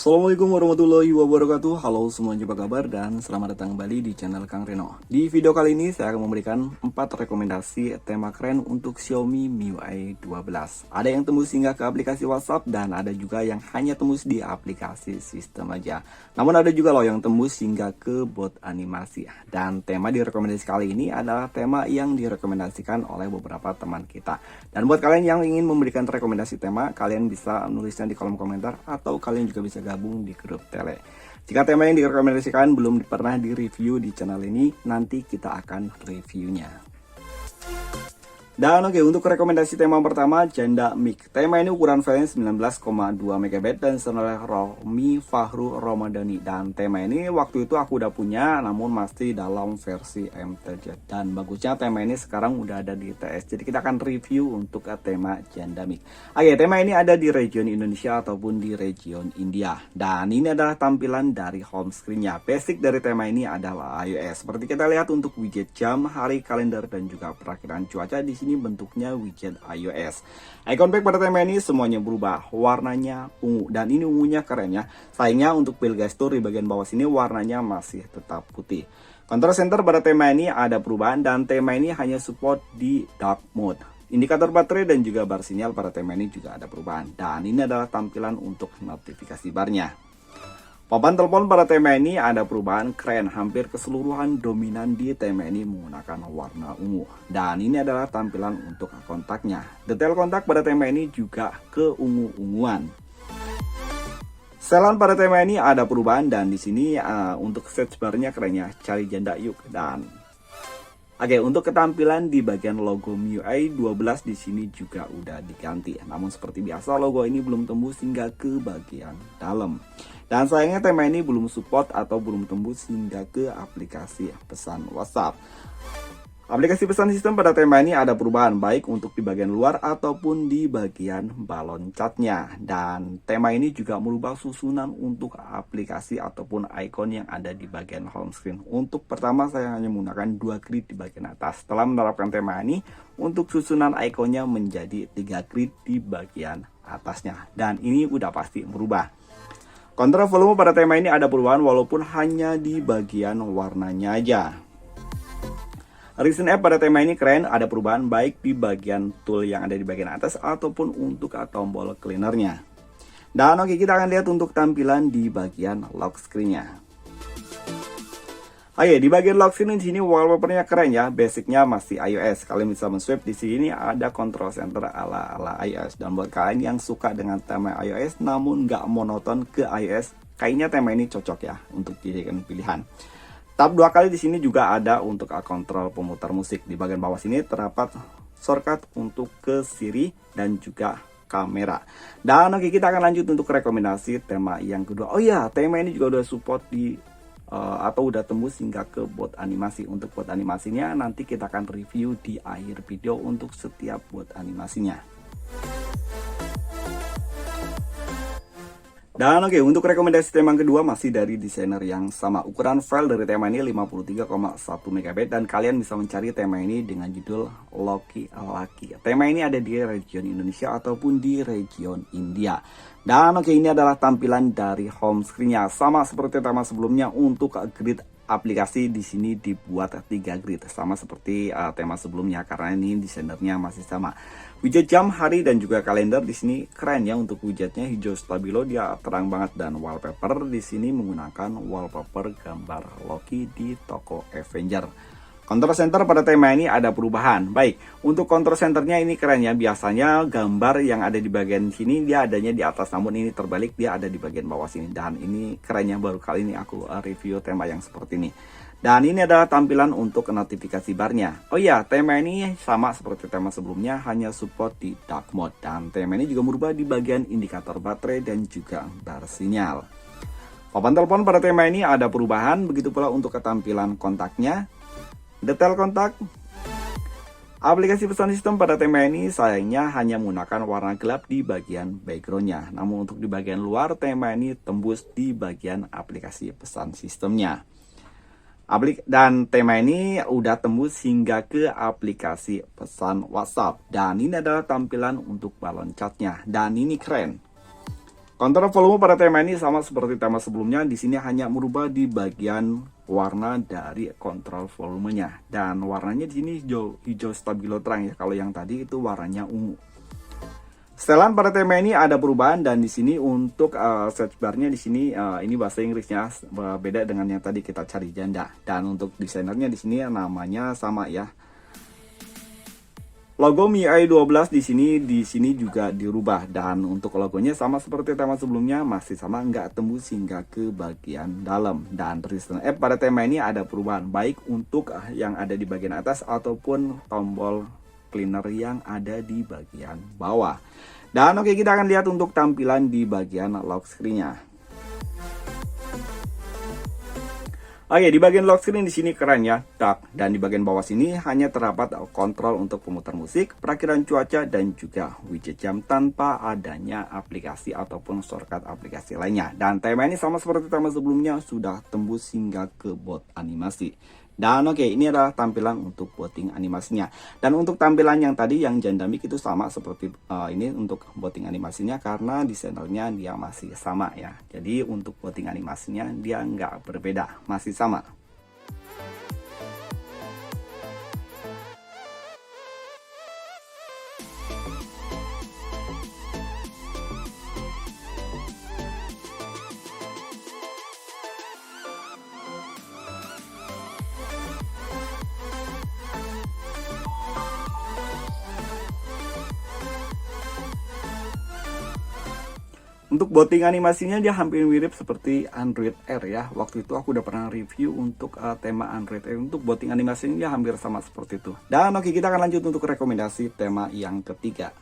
Assalamualaikum warahmatullahi wabarakatuh. Halo semuanya, apa kabar, dan selamat datang kembali di channel Kang Reno. Di video kali ini saya akan memberikan 4 rekomendasi tema keren untuk Xiaomi MIUI 12. Ada yang tembus hingga ke aplikasi WhatsApp, dan ada juga yang hanya tembus di aplikasi sistem aja. Namun ada juga loh yang tembus hingga ke bot animasi. Dan tema di rekomendasi kali ini adalah tema yang direkomendasikan oleh beberapa teman kita. Dan buat kalian yang ingin memberikan rekomendasi tema, kalian bisa nulisnya di kolom komentar, atau kalian juga bisa gabung di grup tele. Jika tema yang direkomendasikan belum pernah di-review di channel ini, nanti kita akan reviewnya. Dan oke, untuk rekomendasi tema pertama, Janda Mic. Tema ini ukuran filenya 19,2 MB dan oleh Romi Fahru Ramadhani. Dan tema ini waktu itu aku udah punya, namun masih dalam versi MTZ. Dan bagusnya tema ini sekarang udah ada di TS. Jadi kita akan review untuk tema Janda Mic. Oke, tema ini ada di region Indonesia ataupun di region India. Dan ini adalah tampilan dari home screen-nya. Basic dari tema ini adalah iOS. Seperti kita lihat untuk widget jam, hari, kalender, dan juga perakhiran cuaca. Di sini bentuknya widget iOS. Icon back pada tema ini semuanya berubah, warnanya ungu, dan ini ungunya keren ya. Sayangnya untuk build gesture di bagian bawah sini warnanya masih tetap putih. Control center pada tema ini ada perubahan, dan tema ini hanya support di dark mode. Indikator baterai dan juga bar sinyal pada tema ini juga ada perubahan, dan ini adalah tampilan untuk notifikasi barnya. Papan telepon pada tema ini ada perubahan keren, hampir keseluruhan dominan di tema ini menggunakan warna ungu. Dan ini adalah tampilan untuk kontaknya. Detail kontak pada tema ini juga keungu-unguan. Setelan pada tema ini ada perubahan, dan di sini untuk search barnya kerennya cari janda yuk. Dan oke, untuk ketampilan di bagian logo MIUI 12 di sini juga udah diganti. Namun seperti biasa logo ini belum tembus hingga ke bagian dalam. Dan sayangnya tema ini belum support atau belum tembus hingga ke aplikasi pesan WhatsApp. Aplikasi pesan sistem pada tema ini ada perubahan baik untuk di bagian luar ataupun di bagian balon catnya. Dan tema ini juga merubah susunan untuk aplikasi ataupun icon yang ada di bagian home screen. Untuk pertama saya hanya menggunakan 2 grid di bagian atas. Setelah menerapkan tema ini, untuk susunan ikonnya menjadi 3 grid di bagian atasnya. Dan ini udah pasti merubah. Kontrol volume pada tema ini ada perubahan walaupun hanya di bagian warnanya aja. Recent App pada tema ini keren, ada perubahan baik di bagian tool yang ada di bagian atas ataupun untuk tombol cleanernya. Dan oke, kita akan lihat untuk tampilan di bagian lock screen-nya. Oke, di bagian lock screen di sini wallpapernya keren ya. Basicnya masih iOS. Kalian bisa men-swipe di sini ada control center ala iOS. Dan buat kalian yang suka dengan tema iOS namun nggak monoton ke iOS, kayaknya tema ini cocok ya untuk dijadikan pilihan. Tap 2 kali di sini juga ada untuk kontrol pemutar musik. Di bagian bawah sini terdapat shortcut untuk ke Siri dan juga kamera. Dan oke, kita akan lanjut untuk rekomendasi tema yang kedua. Oh iya, tema ini juga udah support di atau udah tembus hingga ke bot animasi. Untuk bot animasinya nanti kita akan review di akhir video untuk setiap bot animasinya. Dan oke, untuk rekomendasi tema yang kedua masih dari desainer yang sama. Ukuran file dari tema ini 53,1 MB, dan kalian bisa mencari tema ini dengan judul Loki Laki. Tema ini ada di region Indonesia ataupun di region India. Dan oke, ini adalah tampilan dari home screen-nya. Sama seperti tema sebelumnya, untuk grid aplikasi di sini dibuat 3 grid, sama seperti tema sebelumnya karena ini desainernya masih sama. Widget jam, hari, dan juga kalender di sini keren ya. Untuk widgetnya hijau stabilo, dia terang banget, dan wallpaper di sini menggunakan wallpaper gambar Loki di toko Avenger. Control center pada tema ini ada perubahan. Baik, untuk control centernya ini keren ya. Biasanya gambar yang ada di bagian sini dia adanya di atas, namun ini terbalik, dia ada di bagian bawah sini. Dan ini kerennya, baru kali ini aku review tema yang seperti ini. Dan ini adalah tampilan untuk notifikasi barnya. Oh iya, tema ini sama seperti tema sebelumnya, hanya support di dark mode. Dan tema ini juga berubah di bagian indikator baterai dan juga bar sinyal. Papan telepon pada tema ini ada perubahan, begitu pula untuk ketampilan kontaknya. Detail kontak. Aplikasi pesan sistem pada tema ini sayangnya hanya menggunakan warna gelap di bagian backgroundnya. Namun untuk di bagian luar, tema ini tembus di bagian aplikasi pesan sistemnya. Dan tema ini udah tembus hingga ke aplikasi pesan WhatsApp. Dan ini adalah tampilan untuk balon catnya. Dan ini keren. Kontrol volume pada tema ini sama seperti tema sebelumnya, di sini hanya merubah di bagian warna dari kontrol volumenya. Dan warnanya di sini hijau stabilo terang ya. Kalau yang tadi itu warnanya ungu. Setelan pada tema ini ada perubahan, dan di sini untuk search barnya di sini ini bahasa Inggrisnya beda dengan yang tadi kita cari janda. Dan untuk desainernya di sini namanya sama ya. Logo MIUI 12 di sini juga dirubah, dan untuk logonya sama seperti tema sebelumnya, masih sama, nggak tembus hingga ke bagian dalam. Dan Resistance App pada tema ini ada perubahan, baik untuk yang ada di bagian atas ataupun tombol cleaner yang ada di bagian bawah. Dan oke, kita akan lihat untuk tampilan di bagian lock screen-nya. Oke, di bagian lock screen di sini keren ya, dark, dan di bagian bawah sini hanya terdapat kontrol untuk pemutar musik, perakhiran cuaca, dan juga widget jam tanpa adanya aplikasi ataupun shortcut aplikasi lainnya. Dan tema ini sama seperti tema sebelumnya, sudah tembus hingga ke bot animasi. Dan oke, ini adalah tampilan untuk botting animasinya. Dan untuk tampilan yang tadi yang jandamik itu sama seperti ini untuk botting animasinya, karena desainernya dia masih sama ya. Jadi untuk botting animasinya dia nggak berbeda, masih sama. Untuk botting animasinya dia hampir mirip seperti Android Air ya. Waktu itu aku udah pernah review untuk tema Android Air. Untuk botting animasinya dia hampir sama seperti itu. Dan oke, kita akan lanjut untuk rekomendasi tema yang ketiga.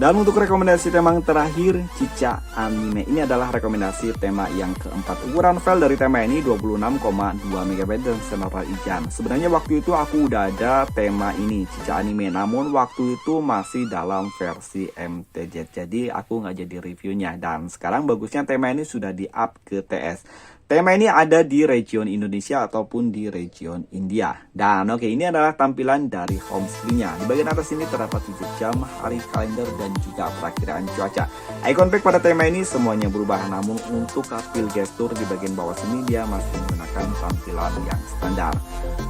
Dan untuk rekomendasi tema yang terakhir, Cica Anime. Ini adalah rekomendasi tema yang keempat. Ukuran file dari tema ini 26,2 MB dan standar Ijan. Sebenarnya waktu itu aku udah ada tema ini, Cica Anime. Namun waktu itu masih dalam versi MTZ. Jadi aku nggak jadi reviewnya. Dan sekarang bagusnya tema ini sudah di-up ke TS. Tema ini ada di region Indonesia ataupun di region India. Dan oke, ini adalah tampilan dari home screen-nya. Di bagian atas ini terdapat widget jam, hari, kalender, dan juga perakiraan cuaca. Icon pack pada tema ini semuanya berubah, namun untuk fill gesture di bagian bawah sini dia masih menggunakan tampilan yang standar.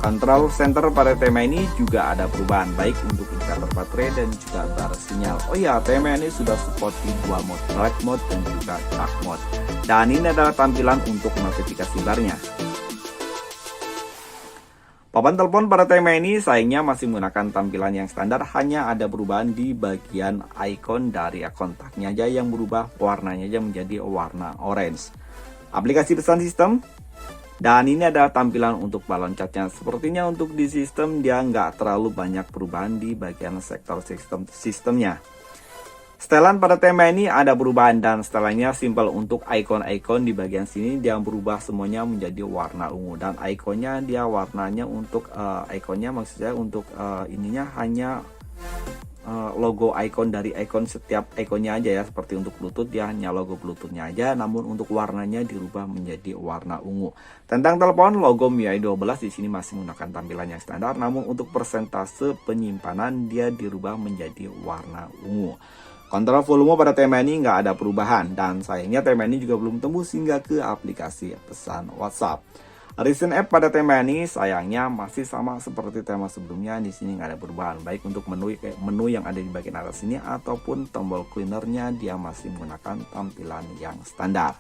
Control center pada tema ini juga ada perubahan, baik untuk indikator baterai dan juga bar sinyal. Oh ya, tema ini sudah support di dua mode, bright mode dan juga dark mode. Dan ini adalah tampilan untuk notifikasi barnya. Papan telepon pada tema ini sayangnya masih menggunakan tampilan yang standar, hanya ada perubahan di bagian icon dari kontaknya aja yang berubah warnanya aja menjadi warna orange. Aplikasi pesan sistem, dan ini adalah tampilan untuk balon catnya. Sepertinya untuk di sistem dia nggak terlalu banyak perubahan di bagian sektor sistemnya. Setelan pada tema ini ada perubahan, dan setelannya simple. Untuk icon-icon di bagian sini dia berubah semuanya menjadi warna ungu, dan ikonnya dia warnanya untuk ikonnya maksudnya untuk ininya hanya logo icon dari icon setiap ikonnya aja ya. Seperti untuk Bluetooth dia hanya logo Bluetoothnya aja, namun untuk warnanya dirubah menjadi warna ungu. Tentang telepon, logo MIUI 12 di sini masih menggunakan tampilan yang standar, namun untuk persentase penyimpanan dia dirubah menjadi warna ungu. Kontrol volume pada tema ini nggak ada perubahan, dan sayangnya tema ini juga belum tembus hingga ke aplikasi pesan WhatsApp. Recent App pada tema ini sayangnya masih sama seperti tema sebelumnya. Di sini nggak ada perubahan, baik untuk menu yang ada di bagian atas ini ataupun tombol cleanernya dia masih menggunakan tampilan yang standar.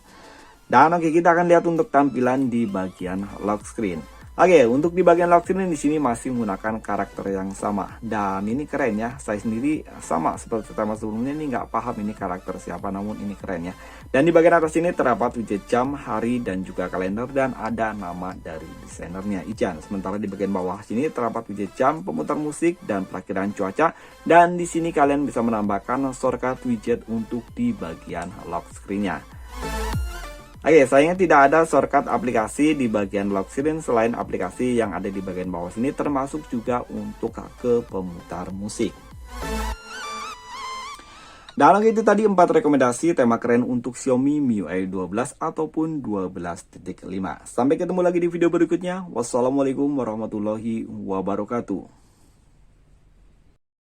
Dan oke, kita akan lihat untuk tampilan di bagian lock screen. Oke, untuk di bagian lock screen di sini masih menggunakan karakter yang sama, dan ini keren ya. Saya sendiri sama seperti tema sebelumnya, ini nggak paham ini karakter siapa, namun ini keren ya. Dan di bagian atas ini terdapat widget jam, hari, dan juga kalender, dan ada nama dari desainernya Ijan. Sementara di bagian bawah sini terdapat widget jam, pemutar musik, dan perakhiran cuaca. Dan di sini kalian bisa menambahkan shortcut widget untuk di bagian lock screen-nya. Oke, sayangnya tidak ada shortcut aplikasi di bagian lock screen selain aplikasi yang ada di bagian bawah sini, termasuk juga untuk ke pemutar musik. Dan itu tadi 4 rekomendasi tema keren untuk Xiaomi MIUI 12 ataupun 12.5. Sampai ketemu lagi di video berikutnya. Wassalamualaikum warahmatullahi wabarakatuh.